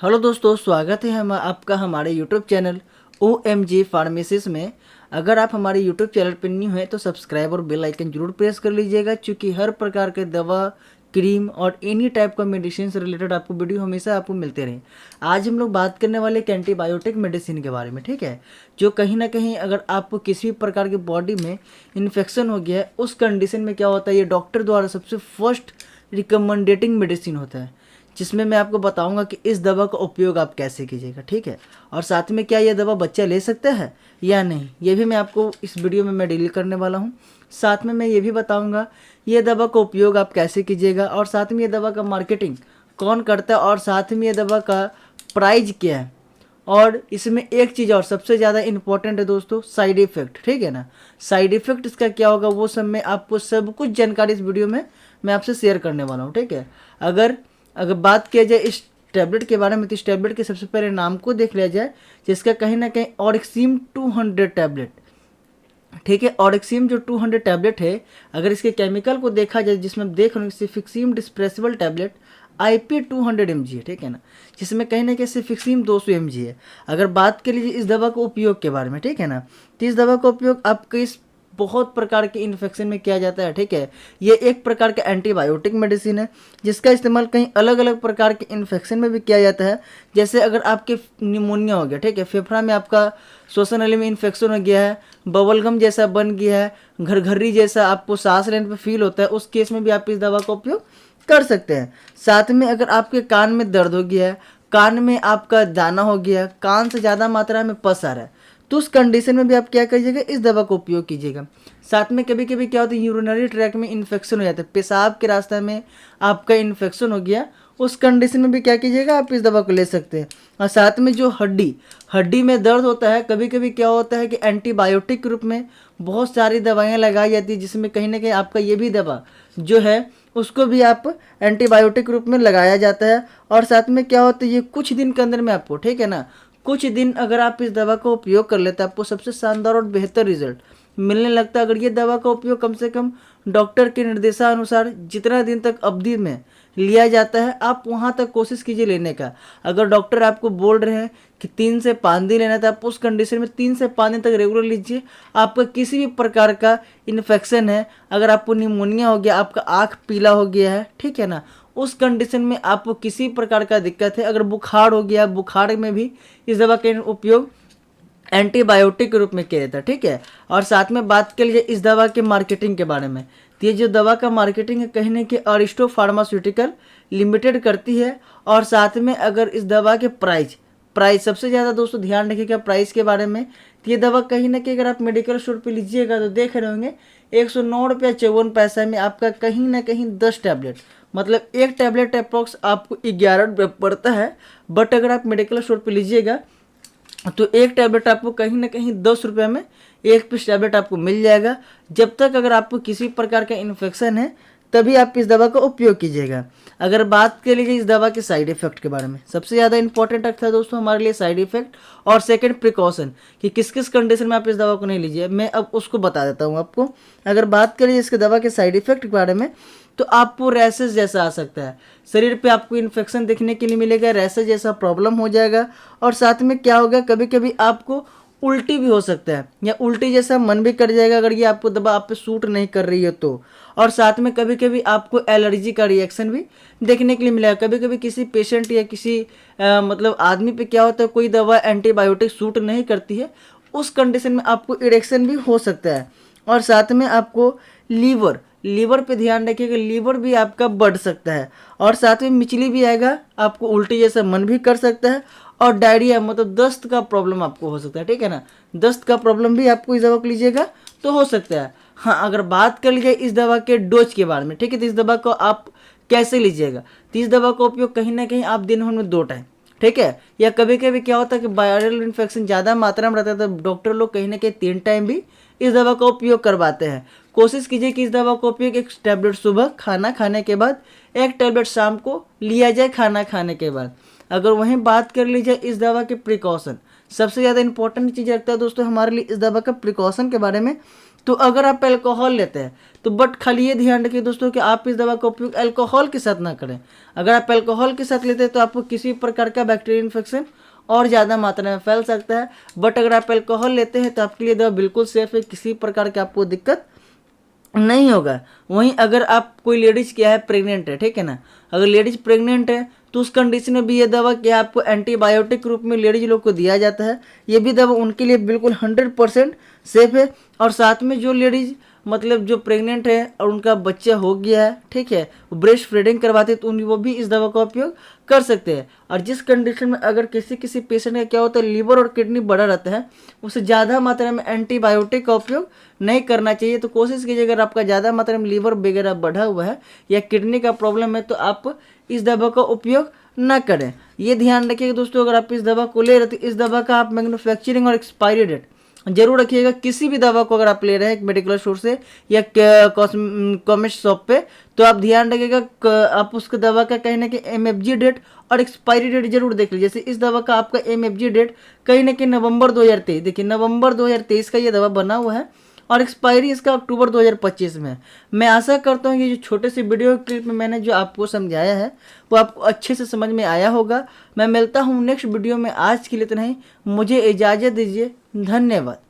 Hello दोस्तों, स्वागत है आपका हमारे यूट्यूब चैनल OMG फार्मेसिस में। अगर आप हमारे यूट्यूब चैनल पर न्यू हैं तो सब्सक्राइब और बेल आइकन जरूर प्रेस कर लीजिएगा, क्योंकि हर प्रकार के दवा, क्रीम और एनी टाइप का मेडिसिन से रिलेटेड आपको वीडियो हमेशा आपको मिलते रहे। आज हम लोग बात करने वाले एक एंटीबायोटिक मेडिसिन के बारे में, ठीक है, जो कहीं ना कहीं अगर आपको किसी भी प्रकार की बॉडी में इन्फेक्शन हो गया है, उस कंडीशन में क्या होता है, ये डॉक्टर द्वारा सबसे फर्स्ट रिकमेंडेटिंग मेडिसिन होता है, जिसमें मैं आपको बताऊंगा कि इस दवा का उपयोग आप कैसे कीजिएगा, ठीक है। और साथ में क्या यह दवा बच्चा ले सकता है या नहीं, ये भी मैं आपको इस वीडियो में मैं डील करने वाला हूँ। साथ में मैं ये भी बताऊंगा ये दवा का उपयोग आप कैसे कीजिएगा, और साथ में ये दवा का मार्केटिंग कौन करता है, और साथ में ये दवा का प्राइस क्या है। और इसमें एक चीज़ और सबसे ज़्यादा इम्पोर्टेंट है दोस्तों, साइड इफ़ेक्ट, ठीक है ना। साइड इफ़ेक्ट इसका क्या होगा वो सब मैं आपको सब कुछ जानकारी इस वीडियो में मैं आपसे शेयर करने वाला हूँ, ठीक है। अगर बात किया जाए इस टैबलेट के बारे में, तो इस टैबलेट के सबसे पहले नाम को देख लिया जाए, जिसका कहीं ना कहीं ऑरिक्सिम 200 टैबलेट, ठीक है। ऑरिक्सिम जो 200 टैबलेट है, अगर इसके केमिकल को देखा जाए, जिसमें आप देख रहे हो सिफिक्सिम डिस्प्रेसिबल टैबलेट IP 200 mg है, ठीक है ना, जिसमें कहीं ना कहीं सिफिक्सिम 200 mg है। अगर बात कर लीजिए इस दवा के उपयोग के बारे में, ठीक है ना, तो इस दवा का उपयोग आपके इस बहुत प्रकार के इन्फेक्शन में किया जाता है, ठीक है। ये एक प्रकार का एंटीबायोटिक मेडिसिन है, जिसका इस्तेमाल कहीं अलग अलग प्रकार के इन्फेक्शन में भी किया जाता है। जैसे अगर आपके निमोनिया हो गया, ठीक है, फेफड़ा में आपका श्वसन नली में इन्फेक्शन हो गया है, बबलगम जैसा बन गया है, घरघरी जैसा आपको सांस लेने पर फील होता है, उस केस में भी आप इस दवा का उपयोग कर सकते हैं। साथ में अगर आपके कान में दर्द हो गया है, कान में आपका दाना हो गया, कान से ज़्यादा मात्रा में पस आ रहा है, तो उस कंडीशन में भी आप क्या कीजिएगा, इस दवा का उपयोग कीजिएगा। साथ में कभी कभी क्या होता है, यूरिनरी ट्रैक में इन्फेक्शन हो जाता है, पेशाब के रास्ते में आपका इन्फेक्शन हो गया, उस कंडीशन में भी क्या कीजिएगा, आप इस दवा को ले सकते हैं। और साथ में जो हड्डी में दर्द होता है, कभी कभी क्या होता है कि एंटीबायोटिक के रूप में बहुत सारी दवाइयाँ लगाई जाती है, जिसमें कहीं ना कहीं आपका ये भी दवा जो है उसको भी आप एंटीबायोटिक रूप में लगाया जाता है। और साथ में क्या होता है, ये कुछ दिन के अंदर में आपको, ठीक है ना, कुछ दिन अगर आप इस दवा का उपयोग कर लेते हैं, आपको सबसे शानदार और बेहतर रिजल्ट मिलने लगता है। अगर ये दवा का उपयोग कम से कम डॉक्टर के निर्देशानुसार जितना दिन तक अवधि में लिया जाता है, आप वहाँ तक कोशिश कीजिए लेने का। अगर डॉक्टर आपको बोल रहे हैं कि 3 से 5 दिन लेना था, आप उस कंडीशन में 3 से 5 दिन तक रेगुलर लीजिए। आपका किसी भी प्रकार का इन्फेक्शन है, अगर आपको निमोनिया हो गया, आपका आँख पीला हो गया है, ठीक है ना, उस कंडीशन में आपको किसी प्रकार का दिक्कत है, अगर बुखार हो गया, बुखार में भी इस दवा का उपयोग एंटीबायोटिक के रूप में किया जाता है, ठीक है। और साथ में बात कर लीजिए इस दवा के मार्केटिंग के बारे में, तो ये जो दवा का मार्केटिंग है कहीं ना कहीं अरिस्टो फार्मास्यूटिकल लिमिटेड करती है। और साथ में अगर इस दवा के प्राइस सबसे ज़्यादा दोस्तों ध्यान रखिएगा प्राइस के बारे में। तो ये दवा कहीं ना कहीं अगर आप मेडिकल स्टोर पे लीजिएगा तो देख रहे होंगे 109 रुपया 54 पैसा में आपका कहीं ना कहीं 10 टैबलेट, मतलब एक टैबलेट अप्रॉक्स आपको 11 रुपये पड़ता है। बट अगर आप मेडिकल स्टोर पे लीजिएगा तो एक टैबलेट आपको कहीं ना कहीं 10 रुपये में एक पीस टैबलेट आपको मिल जाएगा। जब तक अगर आपको किसी प्रकार का इन्फेक्शन है तभी आप इस दवा का उपयोग कीजिएगा। अगर बात कर लीजिए इस दवा के साइड इफ़ेक्ट के बारे में, सबसे ज़्यादा इंपॉर्टेंट रखता है दोस्तों हमारे लिए साइड इफ़ेक्ट, और सेकंड प्रिकॉशन कि किस किस कंडीशन में आप इस दवा को नहीं लीजिए, मैं अब उसको बता देता हूँ आपको। अगर बात करिए इसके दवा के साइड इफ़ेक्ट के बारे में, तो आपको रैसेस जैसा आ सकता है, शरीर पे आपको इन्फेक्शन देखने के लिए मिलेगा, रैसेस जैसा प्रॉब्लम हो जाएगा। और साथ में क्या होगा, कभी कभी आपको उल्टी भी हो सकता है, या उल्टी जैसा मन भी कर जाएगा अगर ये आपको दवा आप पे सूट नहीं कर रही है तो। और साथ में कभी कभी आपको एलर्जी का रिएक्शन भी देखने के लिए मिलेगा। कभी कभी किसी पेशेंट या किसी मतलब आदमी पे क्या होता है, कोई दवा एंटीबायोटिक सूट नहीं करती है, उस कंडीशन में आपको इरेक्शन भी हो सकता है। और साथ में आपको लीवर पे ध्यान रखिएगा, लीवर भी आपका बढ़ सकता है। और साथ में मिचली भी आएगा, आपको उल्टी जैसा मन भी कर सकता है, और डायरिया मतलब दस्त का प्रॉब्लम आपको हो सकता है, ठीक है ना, दस्त का प्रॉब्लम भी आपको इस दवा को लीजिएगा तो हो सकता है। हाँ, अगर बात कर लीजिए इस दवा के डोज के बारे में, ठीक है, तो इस दवा को आप कैसे लीजिएगा, तो इस दवा का उपयोग कहीं ना कहीं आप दिन भर में 2 टाइम, ठीक है, या कभी कभी क्या होता है कि वायरल इन्फेक्शन ज़्यादा मात्रा में रहता है तो डॉक्टर लोग कहीं ना कहीं 3 टाइम भी इस दवा का उपयोग करवाते हैं। कोशिश कीजिए कि इस दवा का उपयोग 1 टैबलेट सुबह खाना खाने के बाद, 1 टैबलेट शाम को लिया जाए खाना खाने के बाद। अगर वहीं बात कर लीजिए इस दवा के प्रिकॉशन, सबसे ज़्यादा इंपॉर्टेंट चीज़ रखता है दोस्तों हमारे लिए इस दवा का प्रिकॉशन के बारे में, तो अगर आप अल्कोहल लेते हैं तो बट खाली ये ध्यान रखिए दोस्तों कि आप इस दवा का उपयोग अल्कोहल के साथ ना करें। अगर आप अल्कोहल के साथ लेते हैं तो आपको किसी प्रकार का बैक्टीरियल इन्फेक्शन और ज़्यादा मात्रा में फैल सकता है। बट अगर आप अल्कोहल लेते हैं तो आपके लिए दवा बिल्कुल सेफ है, किसी प्रकार की आपको दिक्कत नहीं होगा। वहीं अगर आप कोई लेडीज क्या है प्रेग्नेंट है, ठीक है ना, अगर लेडीज प्रेग्नेंट है तो उस कंडीशन में भी ये दवा क्या आपको एंटीबायोटिक रूप में लेडीज लोग को दिया जाता है। ये भी दवा उनके लिए बिल्कुल 100% सेफ है। और साथ में जो लेडीज मतलब जो प्रेग्नेंट है और उनका बच्चा हो गया है, ठीक है, वो ब्रेस्ट फीडिंग करवाते हैं तो वो भी इस दवा का उपयोग कर सकते हैं। और जिस कंडीशन में अगर किसी पेशेंट का क्या होता है लीवर और किडनी बड़ा रहता है, उसे ज़्यादा मात्रा में एंटीबायोटिक का उपयोग नहीं करना चाहिए। तो कोशिश कीजिए अगर आपका ज़्यादा मात्रा में लीवर वगैरह बढ़ा हुआ है या किडनी का प्रॉब्लम है तो आप इस दवा का उपयोग ना करें। ये ध्यान रखिएगा दोस्तों, अगर आप इस दवा को ले रहे तो इस दवा का आप मैन्युफैक्चरिंग और एक्सपायरी डेट जरूर रखिएगा। किसी भी दवा को अगर आप ले रहे हैं एक मेडिकल स्टोर से या कॉमिस्ट शॉप पे तो आप ध्यान रखिएगा आप उसके दवा का कहीं ना कहीं MFG डेट और एक्सपायरी डेट जरूर देख लीजिए। जैसे इस दवा का आपका MFG डेट कहीं ना कहीं नवंबर 2023, देखिए नवंबर 2023 का ये दवा बना हुआ है और एक्सपायरी इसका अक्टूबर 2025 में है। मैं आशा करता हूँ कि जो छोटे से वीडियो क्लिप में मैंने जो आपको समझाया है वो आपको अच्छे से समझ में आया होगा। मैं मिलता हूँ नेक्स्ट वीडियो में, आज के लिए इतना ही, मुझे इजाज़त दीजिए, धन्यवाद।